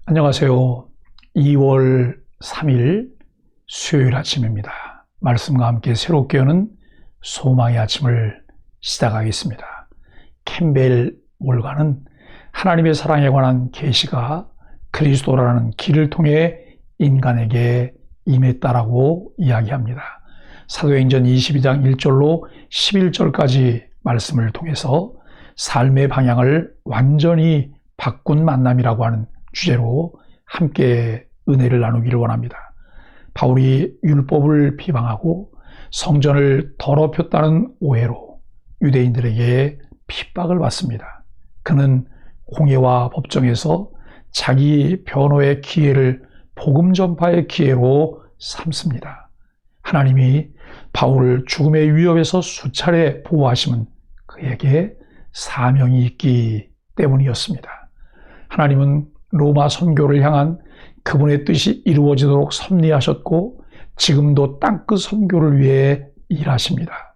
안녕하세요. 2월 3일 수요일 아침입니다. 말씀과 함께 새롭게 여는 소망의 아침을 시작하겠습니다. 캠벨 몰가는 하나님의 사랑에 관한 계시가 그리스도라는 길을 통해 인간에게 임했다라고 이야기합니다. 사도행전 22장 1절로 11절까지 말씀을 통해서 삶의 방향을 완전히 바꾼 만남이라고 하는 주제로 함께 은혜를 나누기를 원합니다. 바울이 율법을 비방하고 성전을 더럽혔다는 오해로 유대인들에게 핍박을 받습니다. 그는 공회와 법정에서 자기 변호의 기회를 복음 전파의 기회로 삼습니다. 하나님이 바울을 죽음의 위협에서 수차례 보호하심은 그에게 사명이 있기 때문이었습니다. 하나님은 로마 선교를 향한 그분의 뜻이 이루어지도록 섭리하셨고 지금도 땅끝 선교를 위해 일하십니다.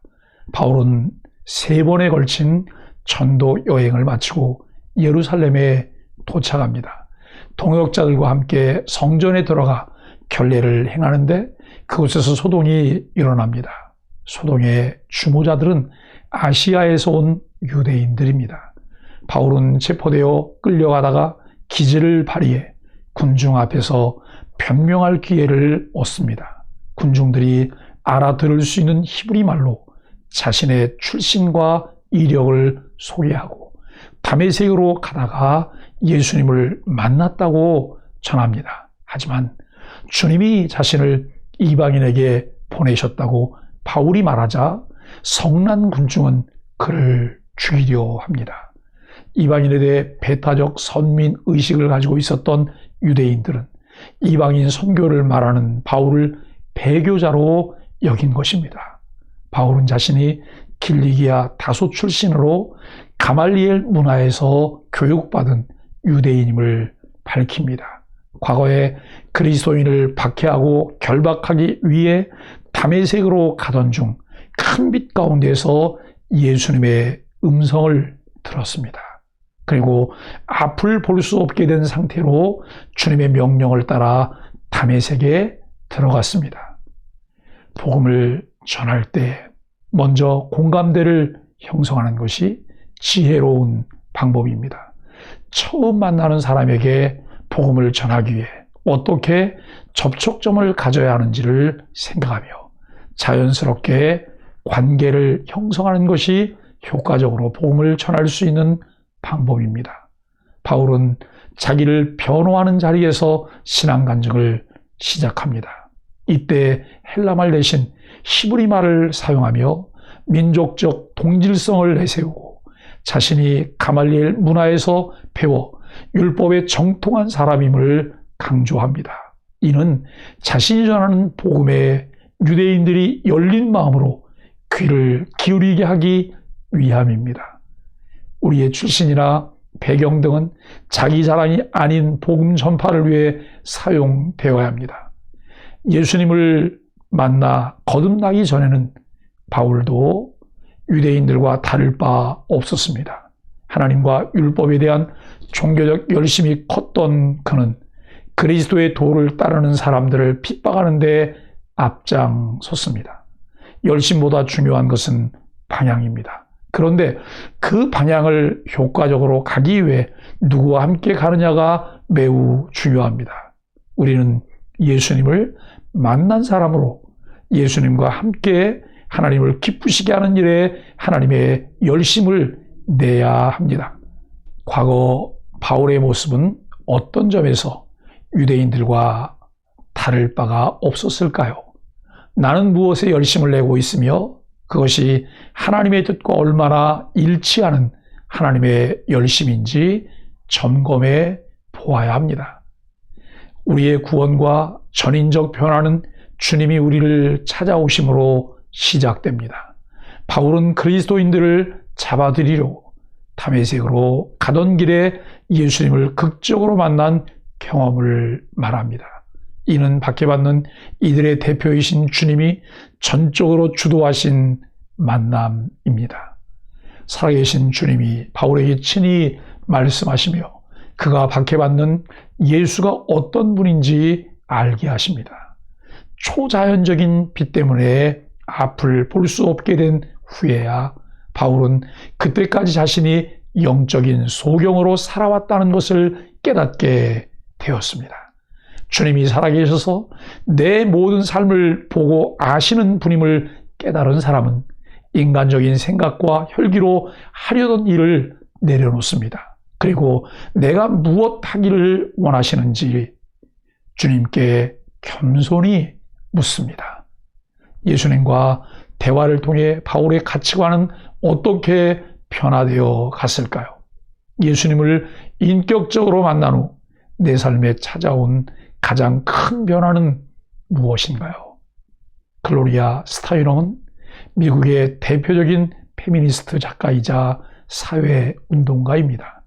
바울은 3번에 걸친 전도 여행을 마치고 예루살렘에 도착합니다. 동역자들과 함께 성전에 들어가 결례를 행하는데 그곳에서 소동이 일어납니다. 소동의 주모자들은 아시아에서 온 유대인들입니다. 바울은 체포되어 끌려가다가 기지를 발휘해 군중 앞에서 변명할 기회를 얻습니다. 군중들이 알아들을 수 있는 히브리 말로 자신의 출신과 이력을 소개하고 다메섹으로 가다가 예수님을 만났다고 전합니다. 하지만 주님이 자신을 이방인에게 보내셨다고 바울이 말하자 성난 군중은 그를 죽이려 합니다. 이방인에 대해 배타적 선민 의식을 가지고 있었던 유대인들은 이방인 선교를 말하는 바울을 배교자로 여긴 것입니다. 바울은 자신이 길리기아 다소 출신으로 가말리엘 문화에서 교육받은 유대인임을 밝힙니다. 과거에 그리스도인을 박해하고 결박하기 위해 다메섹으로 가던 중 큰 빛 가운데서 예수님의 음성을 들었습니다. 그리고 앞을 볼 수 없게 된 상태로 주님의 명령을 따라 다메섹에 들어갔습니다. 복음을 전할 때 먼저 공감대를 형성하는 것이 지혜로운 방법입니다. 처음 만나는 사람에게 복음을 전하기 위해 어떻게 접촉점을 가져야 하는지를 생각하며 자연스럽게 관계를 형성하는 것이 효과적으로 복음을 전할 수 있는 방법입니다. 바울은 자기를 변호하는 자리에서 신앙 간증을 시작합니다. 이때 헬라말 대신 히브리말을 사용하며 민족적 동질성을 내세우고 자신이 가말리엘 문화에서 배워 율법에 정통한 사람임을 강조합니다. 이는 자신이 전하는 복음에 유대인들이 열린 마음으로 귀를 기울이게 하기 위함입니다. 우리의 출신이나 배경 등은 자기 자랑이 아닌 복음 전파를 위해 사용되어야 합니다. 예수님을 만나 거듭나기 전에는 바울도 유대인들과 다를 바 없었습니다. 하나님과 율법에 대한 종교적 열심이 컸던 그는 그리스도의 도를 따르는 사람들을 핍박하는 데 앞장섰습니다. 열심보다 중요한 것은 방향입니다. 그런데 그 방향을 효과적으로 가기 위해 누구와 함께 가느냐가 매우 중요합니다. 우리는 예수님을 만난 사람으로 예수님과 함께 하나님을 기쁘시게 하는 일에 하나님의 열심을 내야 합니다. 과거 바울의 모습은 어떤 점에서 유대인들과 다를 바가 없었을까요? 나는 무엇에 열심을 내고 있으며 그것이 하나님의 뜻과 얼마나 일치하는 하나님의 열심인지 점검해 보아야 합니다. 우리의 구원과 전인적 변화는 주님이 우리를 찾아오심으로 시작됩니다. 바울은 그리스도인들을 잡아들이려고 다메섹으로 가던 길에 예수님을 극적으로 만난 경험을 말합니다. 이는 박해받는 이들의 대표이신 주님이 전적으로 주도하신 만남입니다. 살아계신 주님이 바울에게 친히 말씀하시며 그가 박해받는 예수가 어떤 분인지 알게 하십니다. 초자연적인 빛 때문에 앞을 볼 수 없게 된 후에야 바울은 그때까지 자신이 영적인 소경으로 살아왔다는 것을 깨닫게 되었습니다. 주님이 살아계셔서 내 모든 삶을 보고 아시는 분임을 깨달은 사람은 인간적인 생각과 혈기로 하려던 일을 내려놓습니다. 그리고 내가 무엇 하기를 원하시는지 주님께 겸손히 묻습니다. 예수님과 대화를 통해 바울의 가치관은 어떻게 변화되어 갔을까요? 예수님을 인격적으로 만난 후 내 삶에 찾아온 가장 큰 변화는 무엇인가요? 글로리아 스타이넘은 미국의 대표적인 페미니스트 작가이자 사회운동가입니다.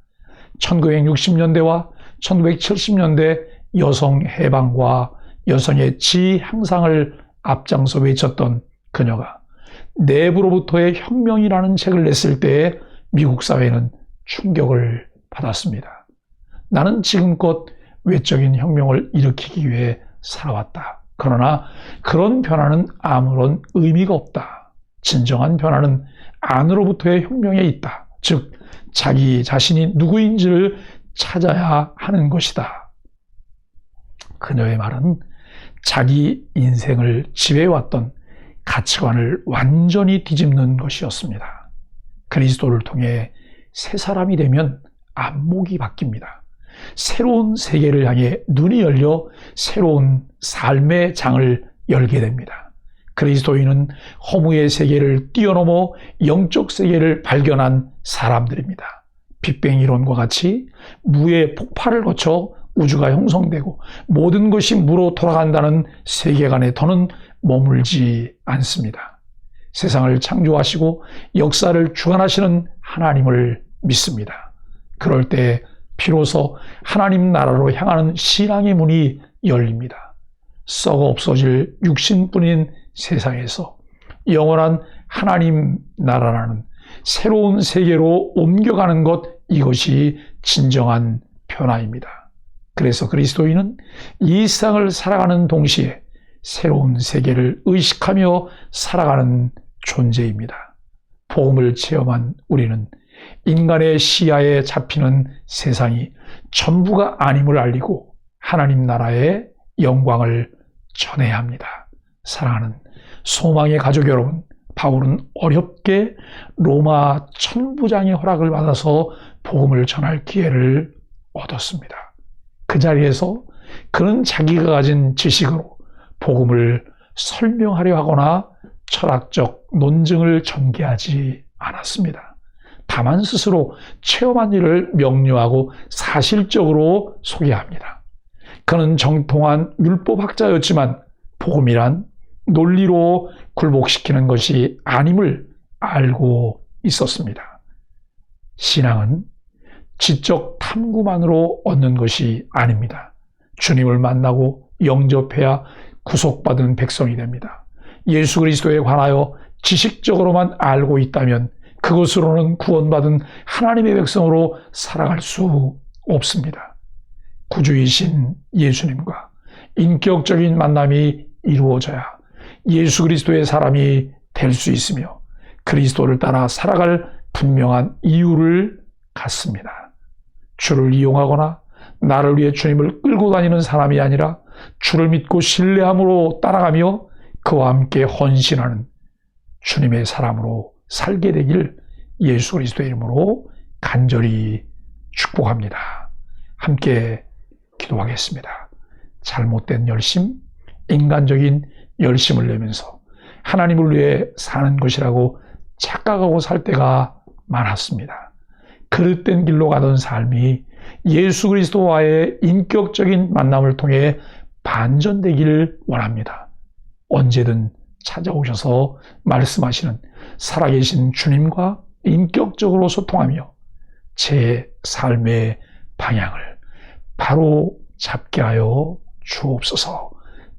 1960년대와 1970년대 여성 해방과 여성의 지위 향상을 앞장서 외쳤던 그녀가 내부로부터의 혁명이라는 책을 냈을 때 미국 사회는 충격을 받았습니다. 나는 지금껏 외적인 혁명을 일으키기 위해 살아왔다. 그러나 그런 변화는 아무런 의미가 없다. 진정한 변화는 안으로부터의 혁명에 있다. 즉, 자기 자신이 누구인지를 찾아야 하는 것이다. 그녀의 말은 자기 인생을 지배해왔던 가치관을 완전히 뒤집는 것이었습니다. 그리스도를 통해 새 사람이 되면 안목이 바뀝니다. 새로운 세계를 향해 눈이 열려 새로운 삶의 장을 열게 됩니다. 그리스도인은 허무의 세계를 뛰어넘어 영적 세계를 발견한 사람들입니다. 빅뱅 이론과 같이 무의 폭발을 거쳐 우주가 형성되고 모든 것이 무로 돌아간다는 세계관에 더는 머물지 않습니다. 세상을 창조하시고 역사를 주관하시는 하나님을 믿습니다. 그럴 때 비로소 하나님 나라로 향하는 신앙의 문이 열립니다. 썩어 없어질 육신뿐인 세상에서 영원한 하나님 나라라는 새로운 세계로 옮겨가는 것, 이것이 진정한 변화입니다. 그래서 그리스도인은 이 세상을 살아가는 동시에 새로운 세계를 의식하며 살아가는 존재입니다. 복음을 체험한 우리는 인간의 시야에 잡히는 세상이 전부가 아님을 알리고 하나님 나라의 영광을 전해야 합니다. 사랑하는 소망의 가족 여러분, 바울은 어렵게 로마 천부장의 허락을 받아서 복음을 전할 기회를 얻었습니다. 그 자리에서 그는 자기가 가진 지식으로 복음을 설명하려 하거나 철학적 논증을 전개하지 않았습니다. 다만 스스로 체험한 일을 명료하고 사실적으로 소개합니다. 그는 정통한 율법학자였지만 복음이란 논리로 굴복시키는 것이 아님을 알고 있었습니다. 신앙은 지적 탐구만으로 얻는 것이 아닙니다. 주님을 만나고 영접해야 구속받은 백성이 됩니다. 예수 그리스도에 관하여 지식적으로만 알고 있다면 그것으로는 구원받은 하나님의 백성으로 살아갈 수 없습니다. 구주이신 예수님과 인격적인 만남이 이루어져야 예수 그리스도의 사람이 될 수 있으며 그리스도를 따라 살아갈 분명한 이유를 갖습니다. 주를 이용하거나 나를 위해 주님을 끌고 다니는 사람이 아니라 주를 믿고 신뢰함으로 따라가며 그와 함께 헌신하는 주님의 사람으로 살게 되길 예수 그리스도의 이름으로 간절히 축복합니다. 함께 기도하겠습니다. 잘못된 열심, 인간적인 열심을 내면서 하나님을 위해 사는 것이라고 착각하고 살 때가 많았습니다. 그릇된 길로 가던 삶이 예수 그리스도와의 인격적인 만남을 통해 반전되기를 원합니다. 언제든 찾아오셔서 말씀하시는 살아계신 주님과 인격적으로 소통하며 제 삶의 방향을 바로 잡게 하여 주옵소서.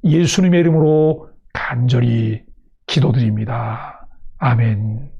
예수님의 이름으로 간절히 기도드립니다. 아멘.